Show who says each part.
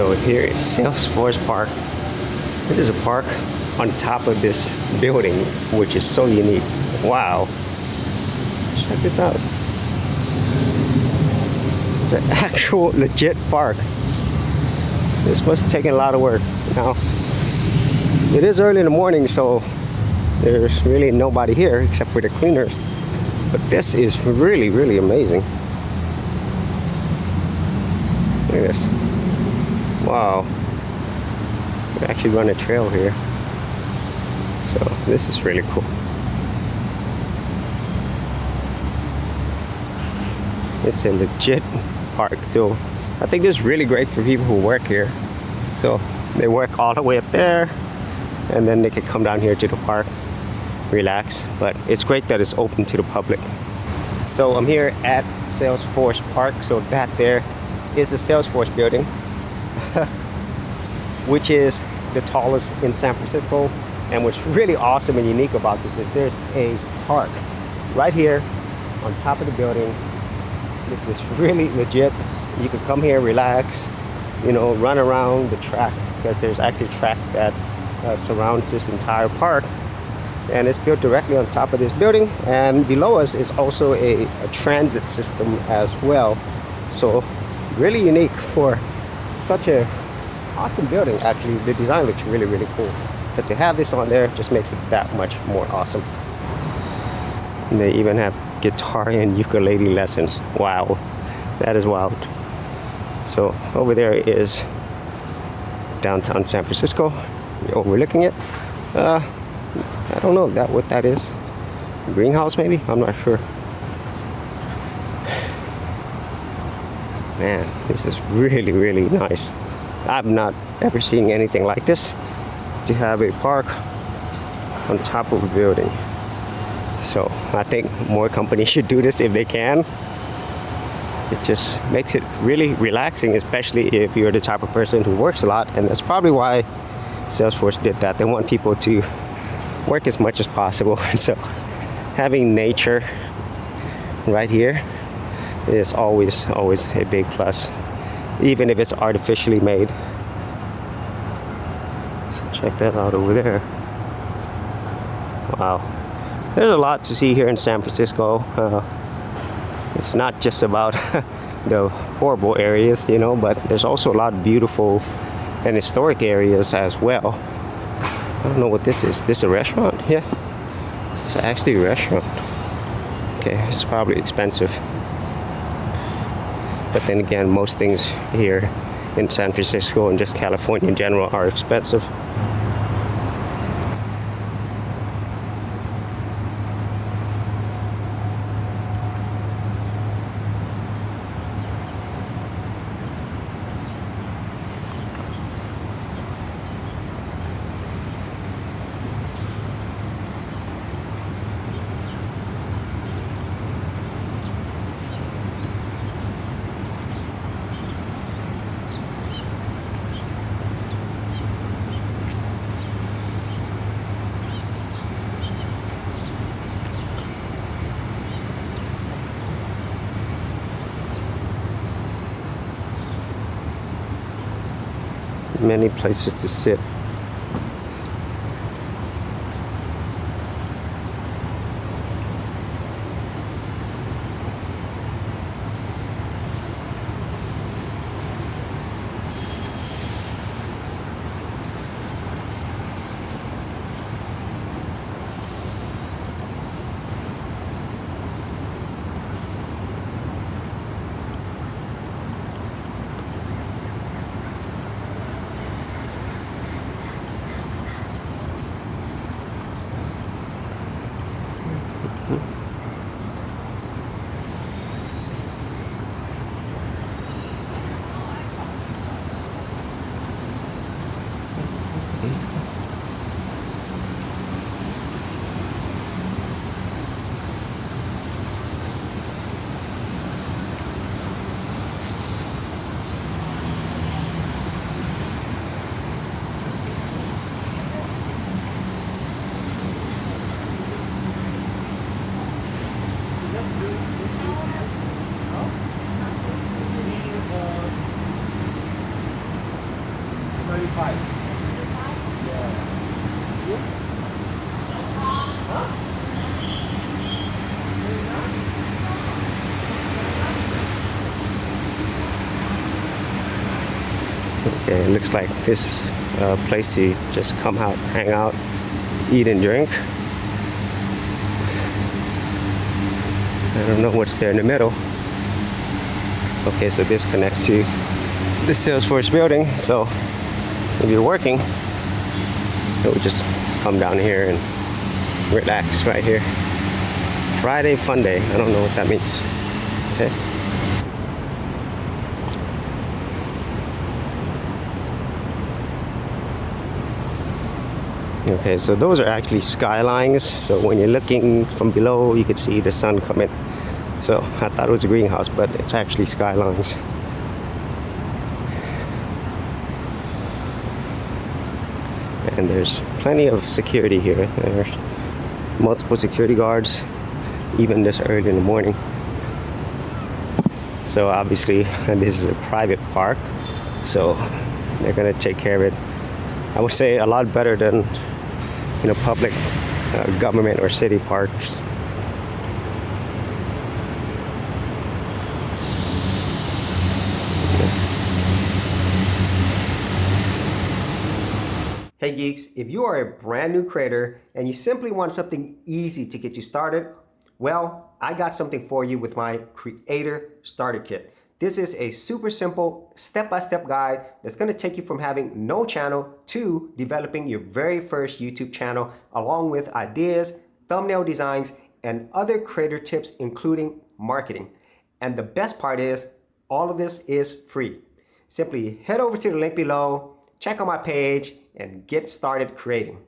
Speaker 1: So here is Salesforce Park. It is a park on top of this building, which is so unique. Wow. Check this out. It's an actual legit park. This must have taken a lot of work. Now, it is early in the morning, so there's really nobody here except for the cleaners. But this is really, really amazing. Look at this. Wow. You can actually run a trail here. So this is really cool. It's a legit park too. I think this is really great for people who work here. So they work all the way up there and then they can come down here to the park, relax. But it's great that it's open to the public. So I'm here at Salesforce Park. So that there is the Salesforce building, which is the tallest in San Francisco. And what's really awesome and unique about this is there's a park right here on top of the building. This is really legit. You can come here, relax, you know, run around the track, because there's actually a track that surrounds this entire park. And it's built directly on top of this building. And below us is also a transit system as well. So really unique for such a awesome building. Actually, the design looks really, really cool. But to have this on there just makes it that much more awesome. And they even have guitar and ukulele lessons. Wow, that is wild. So over there is downtown San Francisco. You're overlooking it. I don't know what that is. Greenhouse maybe? I'm not sure. Man, this is really, really nice. I've not ever seen anything like this, to have a park on top of a building. So I think more companies should do this if they can. It just makes it really relaxing, especially if you're the type of person who works a lot. And that's probably why Salesforce did that. They want people to work as much as possible. So having nature right here is always a big plus, even if it's artificially made. So check that out over there. Wow. There's a lot to see here in San Francisco. It's not just about the horrible areas, you know, but there's also a lot of beautiful and historic areas as well. I don't know what this is. This is a restaurant? Yeah. It's actually a restaurant. Okay, it's probably expensive. But then again, most things here in San Francisco and just California in general are expensive. Many places to sit. Okay, it looks like this place to just come out, hang out, eat and drink. I don't know what's there in the middle. Okay, so this connects to the Salesforce building. So if you're working, it would just come down here and relax right here. Friday fun day. I don't know what that means. Okay. Okay, so those are actually skylines. So when you're looking from below, you can see the sun coming. So I thought it was a greenhouse, but it's actually skylines. And there's plenty of security here. There's multiple security guards, even this early in the morning. So obviously, this is a private park, so they're gonna take care of it. I would say a lot better than, you know, public government or city parks. Hey geeks, if you are a brand new creator and you simply want something easy to get you started, well, I got something for you with my Creator Starter Kit. This is a super simple step-by-step guide that's going to take you from having no channel to developing your very first YouTube channel, along with ideas, thumbnail designs, and other creator tips, including marketing. And the best part is, all of this is free. Simply head over to the link below, check out my page, and get started creating.